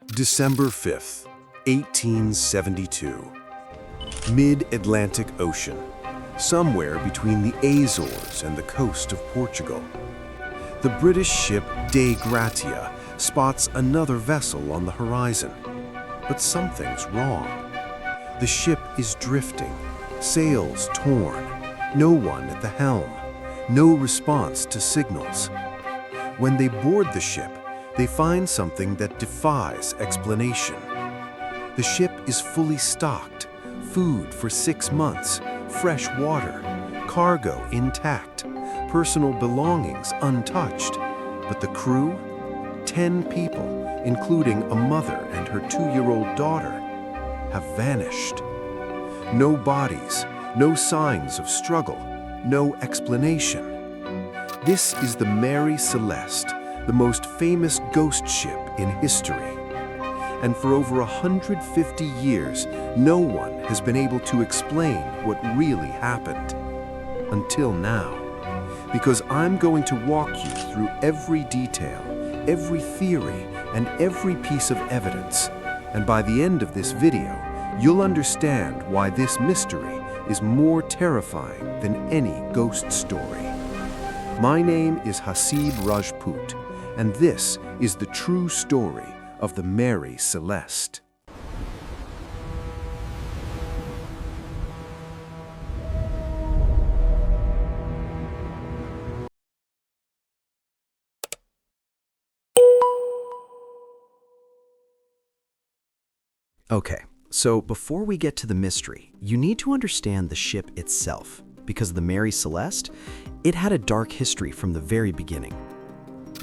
December 5th, 1872. Mid-Atlantic Ocean, somewhere between the Azores and the coast of Portugal. The British ship De Gratia spots another vessel on the horizon. But something's wrong. The ship is drifting, sails torn, no one at the helm, no response to signals. When they board the ship, they find something that defies explanation. The ship is fully stocked, food for 6 months, fresh water, cargo intact, personal belongings untouched. But the crew? 10 people, including a mother and her 2-year-old daughter, have vanished. No bodies, no signs of struggle, no explanation. This is the Mary Celeste, the most famous ghost ship in history. And for over 150 years, no one has been able to explain what really happened. Until now. Because I'm going to walk you through every detail, every theory, and every piece of evidence. And by the end of this video, you'll understand why this mystery is more terrifying than any ghost story. My name is Hasib Rajput, and this is the true story of the Mary Celeste. Okay, so before we get to the mystery, you need to understand the ship itself, because the Mary Celeste, it had a dark history from the very beginning.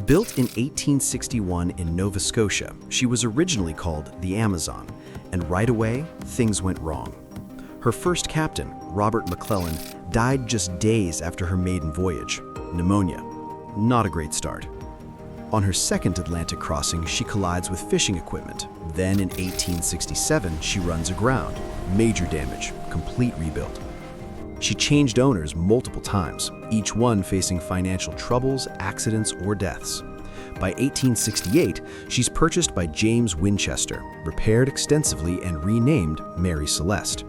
Built in 1861 in Nova Scotia, she was originally called the Amazon, and right away, things went wrong. Her first captain, Robert McClellan, died just days after her maiden voyage. Pneumonia. Not a great start. On her second Atlantic crossing, she collides with fishing equipment. Then in 1867, she runs aground. Major damage, complete rebuild. She changed owners multiple times, each one facing financial troubles, accidents, or deaths. By 1868, she's purchased by James Winchester, repaired extensively and renamed Mary Celeste.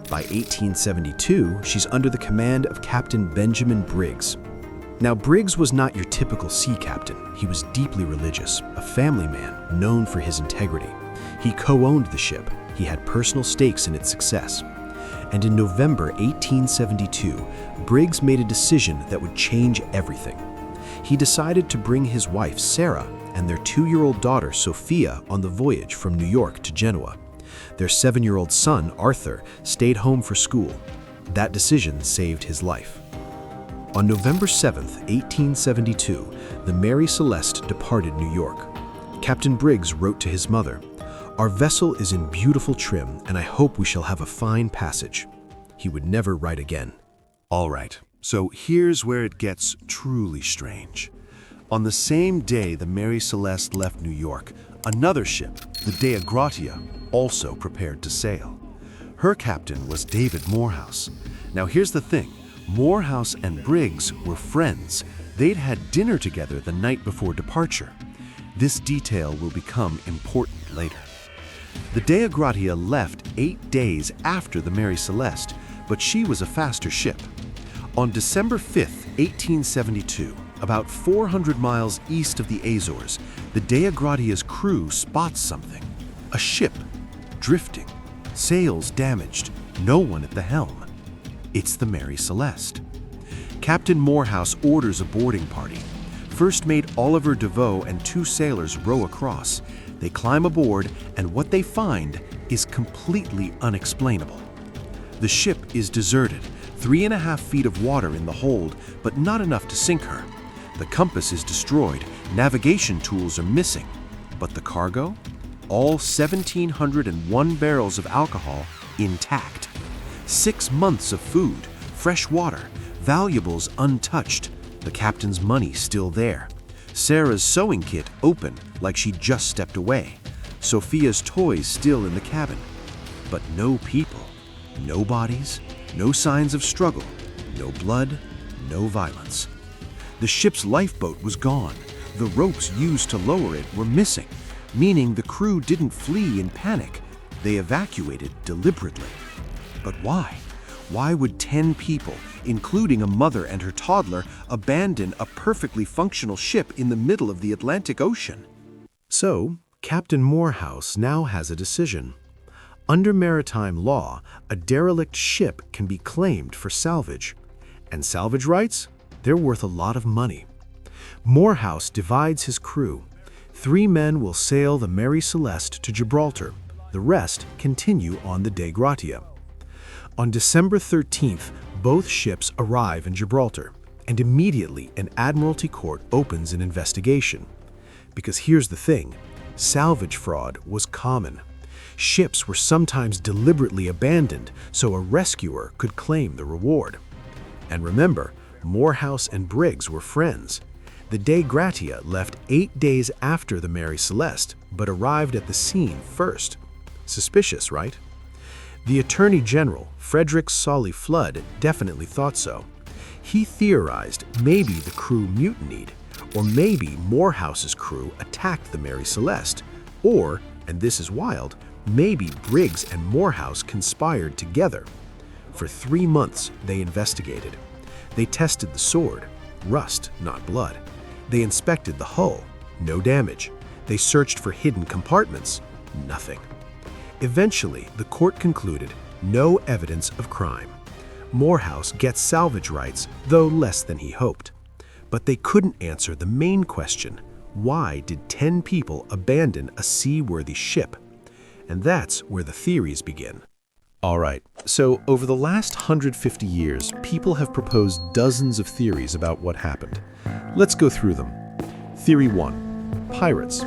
By 1872, she's under the command of Captain Benjamin Briggs. Now, Briggs was not your typical sea captain. He was deeply religious, a family man known for his integrity. He co-owned the ship. He had personal stakes in its success. And in November 1872, Briggs made a decision that would change everything. He decided to bring his wife, Sarah, and their 2-year-old daughter, Sophia, on the voyage from New York to Genoa. Their 7-year-old son, Arthur, stayed home for school. That decision saved his life. On November 7, 1872, the Mary Celeste departed New York. Captain Briggs wrote to his mother, "Our vessel is in beautiful trim, and I hope we shall have a fine passage." He would never write again. All right, so here's where it gets truly strange. On the same day the Mary Celeste left New York, another ship, the De Gratia, also prepared to sail. Her captain was David Morehouse. Now here's the thing. Morehouse and Briggs were friends. They'd had dinner together the night before departure. This detail will become important later. The De Gratia left 8 days after the Mary Celeste, but she was a faster ship. On December 5, 1872, about 400 miles east of the Azores, the De Gratia's crew spots something. A ship, drifting, sails damaged, no one at the helm. It's the Mary Celeste. Captain Morehouse orders a boarding party. First mate Oliver DeVoe and 2 sailors row across. They climb aboard, and what they find is completely unexplainable. The ship is deserted, 3.5 feet of water in the hold, but not enough to sink her. The compass is destroyed, navigation tools are missing. But the cargo? All 1,701 barrels of alcohol intact. 6 months of food, fresh water, valuables untouched, the captain's money still there. Sarah's sewing kit open like she just stepped away. Sophia's toys still in the cabin. But no people, no bodies, no signs of struggle, no blood, no violence. The ship's lifeboat was gone. The ropes used to lower it were missing. meaning the crew didn't flee in panic. They evacuated deliberately. But why? Why would 10 people, including a mother and her toddler, abandon a perfectly functional ship in the middle of the Atlantic Ocean? So, Captain Morehouse now has a decision. Under maritime law, a derelict ship can be claimed for salvage. And salvage rights? They're worth a lot of money. Morehouse divides his crew. 3 men will sail the Mary Celeste to Gibraltar. The rest continue on the Dei Gratia. On December 13th, both ships arrive in Gibraltar, and immediately an Admiralty court opens an investigation. Because here's the thing, salvage fraud was common. Ships were sometimes deliberately abandoned so a rescuer could claim the reward. And remember, Morehouse and Briggs were friends. The Dei Gratia left 8 days after the Mary Celeste, but arrived at the scene first. Suspicious, right? The Attorney General, Frederick Solly Flood, definitely thought so. He theorized maybe the crew mutinied, or maybe Morehouse's crew attacked the Mary Celeste, or, and this is wild, maybe Briggs and Morehouse conspired together. For 3 months, they investigated. They tested the sword, rust, not blood. They inspected the hull, no damage. They searched for hidden compartments, nothing. Eventually, the court concluded no evidence of crime. Morehouse gets salvage rights, though less than he hoped. But they couldn't answer the main question: why did 10 people abandon a seaworthy ship? And that's where the theories begin. All right, so over the last 150 years, people have proposed dozens of theories about what happened. Let's go through them. Theory 1. Pirates.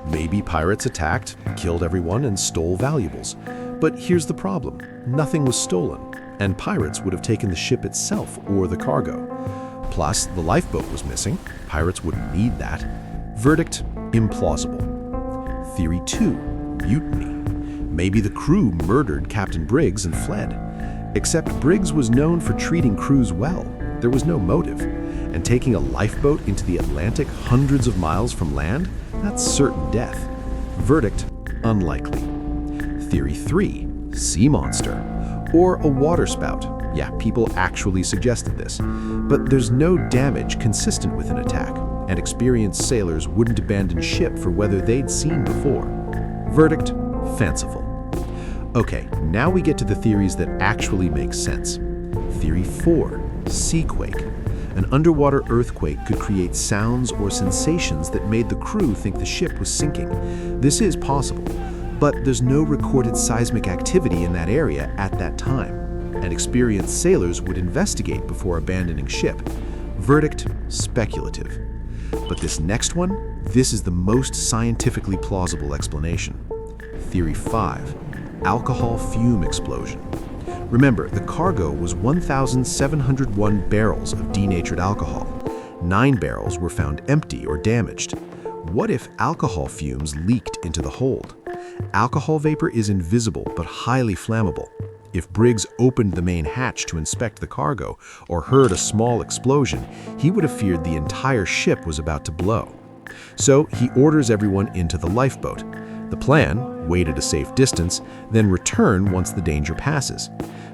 Maybe pirates attacked, killed everyone, and stole valuables. But here's the problem. Nothing was stolen, and pirates would have taken the ship itself or the cargo. Plus, the lifeboat was missing. Pirates wouldn't need that. Verdict: implausible. Theory 2. Mutiny. Maybe the crew murdered Captain Briggs and fled. Except Briggs was known for treating crews well. There was no motive. And taking a lifeboat into the Atlantic hundreds of miles from land? That's certain death. Verdict: unlikely. Theory 3. Sea monster. Or a waterspout. Yeah, people actually suggested this. But there's no damage consistent with an attack, and experienced sailors wouldn't abandon ship for weather they'd seen before. Verdict: fanciful. Okay, now we get to the theories that actually make sense. Theory 4. Seaquake. An underwater earthquake could create sounds or sensations that made the crew think the ship was sinking. This is possible, but there's no recorded seismic activity in that area at that time, and experienced sailors would investigate before abandoning ship. Verdict: speculative. But this next one, this is the most scientifically plausible explanation. Theory 5. Alcohol fume explosion. Remember, the cargo was 1,701 barrels of denatured alcohol. 9 barrels were found empty or damaged. What if alcohol fumes leaked into the hold? Alcohol vapor is invisible but highly flammable. If Briggs opened the main hatch to inspect the cargo or heard a small explosion, he would have feared the entire ship was about to blow. So he orders everyone into the lifeboat. The plan: wait at a safe distance, then return once the danger passes.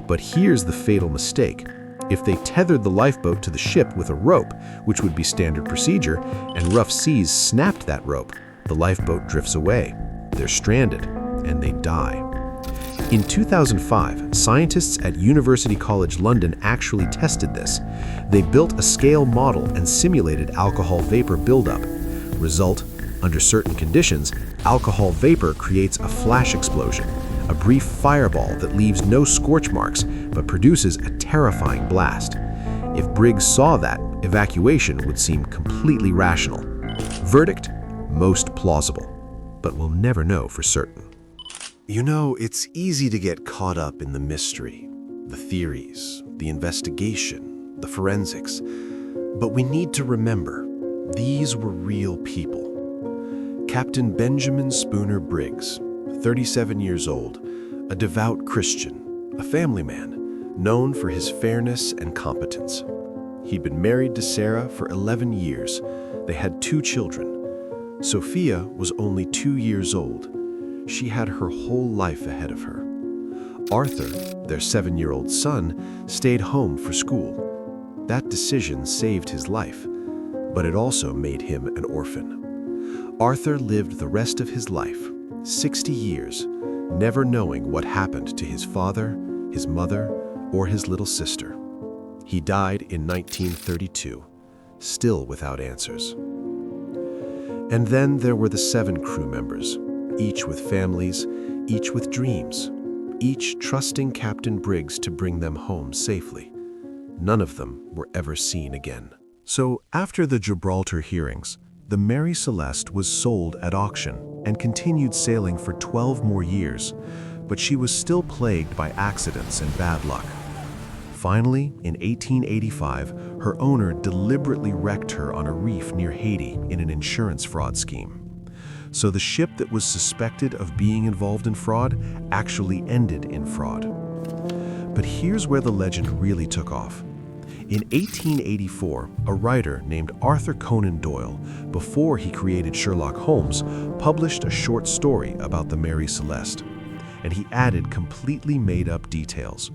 But here's the fatal mistake. If they tethered the lifeboat to the ship with a rope, which would be standard procedure, and rough seas snapped that rope, the lifeboat drifts away. They're stranded, and they die. In 2005, scientists at University College London actually tested this. They built a scale model and simulated alcohol vapor buildup. Result: under certain conditions, alcohol vapor creates a flash explosion, a brief fireball that leaves no scorch marks but produces a terrifying blast. If Briggs saw that, evacuation would seem completely rational. Verdict: most plausible, but we'll never know for certain. You know, it's easy to get caught up in the mystery, the theories, the investigation, the forensics. But we need to remember, these were real people. Captain Benjamin Spooner Briggs, 37 years old, a devout Christian, a family man, known for his fairness and competence. He'd been married to Sarah for 11 years. They had 2 children. Sophia was only 2 years old. She had her whole life ahead of her. Arthur, their 7-year-old son, stayed home for school. That decision saved his life, but it also made him an orphan. Arthur lived the rest of his life, 60 years, never knowing what happened to his father, his mother, or his little sister. He died in 1932, still without answers. And then there were the 7 crew members, each with families, each with dreams, each trusting Captain Briggs to bring them home safely. None of them were ever seen again. So after the Gibraltar hearings, the Mary Celeste was sold at auction and continued sailing for 12 more years, but she was still plagued by accidents and bad luck. Finally, in 1885, her owner deliberately wrecked her on a reef near Haiti in an insurance fraud scheme. So the ship that was suspected of being involved in fraud actually ended in fraud. But here's where the legend really took off. In 1884, a writer named Arthur Conan Doyle, before he created Sherlock Holmes, published a short story about the Mary Celeste. And he added completely made-up details.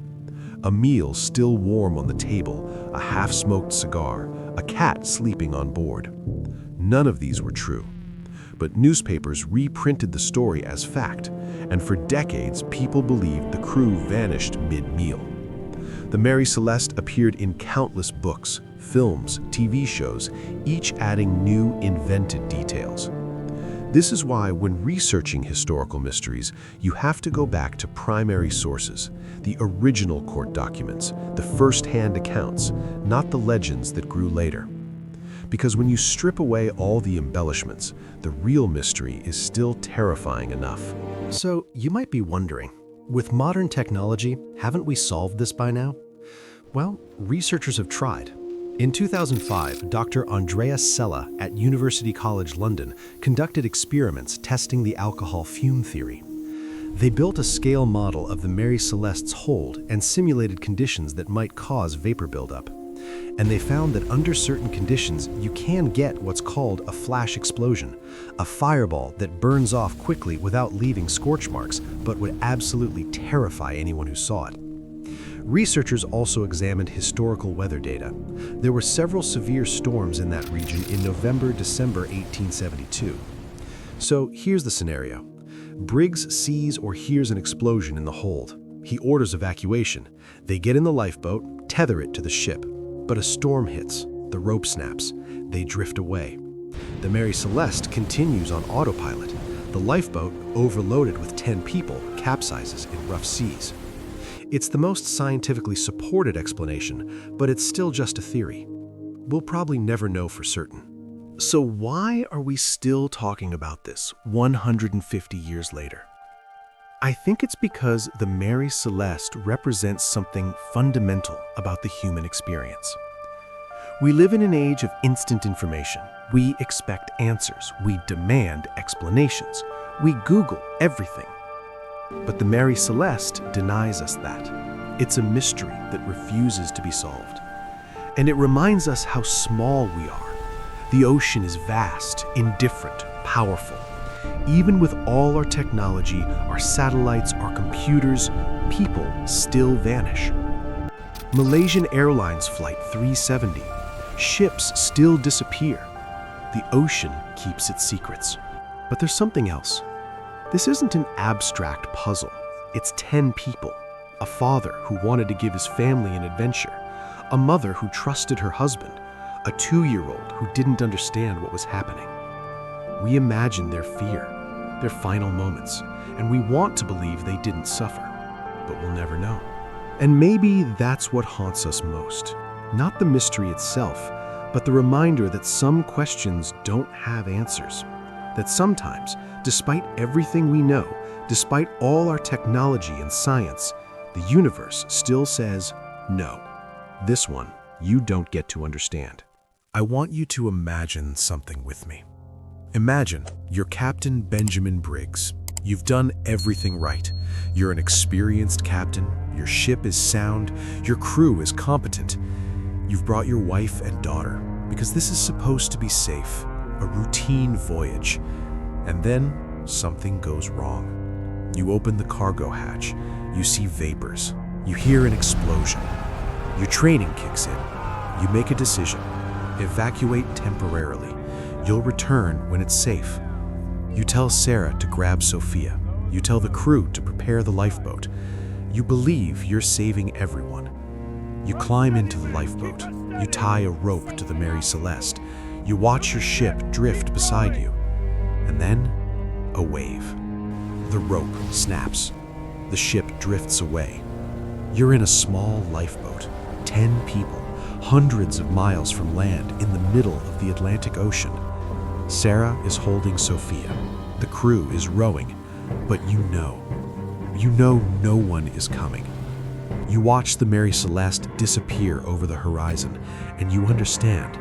A meal still warm on the table, a half-smoked cigar, a cat sleeping on board. None of these were true. But newspapers reprinted the story as fact, and for decades people believed the crew vanished mid-meal. The Mary Celeste appeared in countless books, films, TV shows, each adding new, invented details. This is why when researching historical mysteries, you have to go back to primary sources, the original court documents, the first-hand accounts, not the legends that grew later. Because when you strip away all the embellishments, the real mystery is still terrifying enough. So you might be wondering, with modern technology, haven't we solved this by now? Well, researchers have tried. In 2005, Dr. Andrea Sella at University College London conducted experiments testing the alcohol fume theory. They built a scale model of the Mary Celeste's hold and simulated conditions that might cause vapor buildup. And they found that under certain conditions, you can get what's called a flash explosion, a fireball that burns off quickly without leaving scorch marks, but would absolutely terrify anyone who saw it. Researchers also examined historical weather data. There were several severe storms in that region in November-December 1872. So here's the scenario. Briggs sees or hears an explosion in the hold. He orders evacuation. They get in the lifeboat, tether it to the ship. But a storm hits, the rope snaps, they drift away. The Mary Celeste continues on autopilot. The lifeboat, overloaded with 10 people, capsizes in rough seas. It's the most scientifically supported explanation, but it's still just a theory. We'll probably never know for certain. So why are we still talking about this 150 years later? I think it's because the Mary Celeste represents something fundamental about the human experience. We live in an age of instant information. We expect answers. We demand explanations. We Google everything. But the Mary Celeste denies us that. It's a mystery that refuses to be solved. And it reminds us how small we are. The ocean is vast, indifferent, powerful. Even with all our technology, our satellites, our computers, people still vanish. Malaysian Airlines Flight 370. Ships still disappear. The ocean keeps its secrets. But there's something else. This isn't an abstract puzzle. It's 10 people. A father who wanted to give his family an adventure. A mother who trusted her husband. A 2-year-old who didn't understand what was happening. We imagine their fear, their final moments, and we want to believe they didn't suffer, but we'll never know. And maybe that's what haunts us most. Not the mystery itself, but the reminder that some questions don't have answers. That sometimes, despite everything we know, despite all our technology and science, the universe still says, no, this one you don't get to understand. I want you to imagine something with me. Imagine you're Captain Benjamin Briggs. You've done everything right. You're an experienced captain, your ship is sound, your crew is competent. You've brought your wife and daughter, because this is supposed to be safe, a routine voyage. And then something goes wrong. You open the cargo hatch, you see vapors, you hear an explosion. Your training kicks in. You make a decision. Evacuate temporarily. You'll return when it's safe. You tell Sarah to grab Sophia. You tell the crew to prepare the lifeboat. You believe you're saving everyone. You climb into the lifeboat. You tie a rope to the Mary Celeste. You watch your ship drift beside you. And then, a wave. The rope snaps. The ship drifts away. You're in a small lifeboat, 10 people, hundreds of miles from land in the middle of the Atlantic Ocean. Sarah is holding Sophia. The crew is rowing, but you know no one is coming. You watch the Mary Celeste disappear over the horizon, and you understand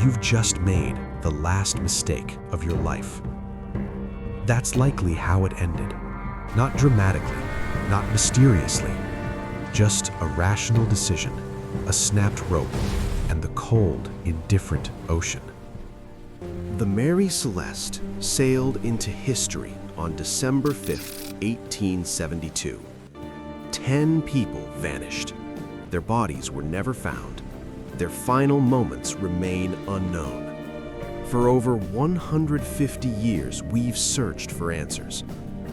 you've just made the last mistake of your life. That's likely how it ended. Not dramatically, not mysteriously, just a rational decision, a snapped rope, and the cold, indifferent ocean. The Mary Celeste sailed into history on December 5th, 1872. 10 people vanished. Their bodies were never found. Their final moments remain unknown. For over 150 years, we've searched for answers.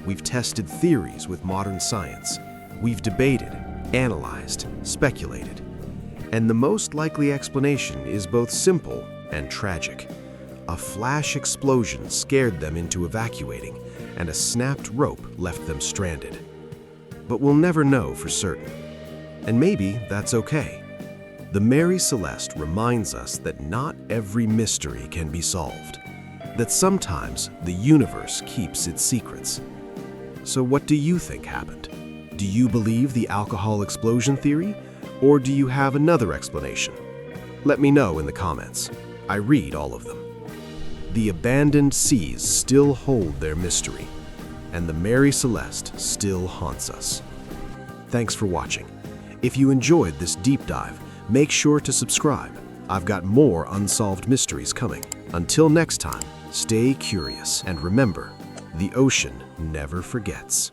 We've tested theories with modern science. We've debated, analyzed, speculated. And the most likely explanation is both simple and tragic. A flash explosion scared them into evacuating, and a snapped rope left them stranded. But we'll never know for certain. And maybe that's okay. The Mary Celeste reminds us that not every mystery can be solved, that sometimes the universe keeps its secrets. So what do you think happened? Do you believe the alcohol explosion theory, or do you have another explanation? Let me know in the comments. I read all of them. The abandoned seas still hold their mystery, and the Mary Celeste still haunts us. Thanks for watching. If you enjoyed this deep dive, make sure to subscribe. I've got more unsolved mysteries coming. Until next time, stay curious and remember, the ocean never forgets.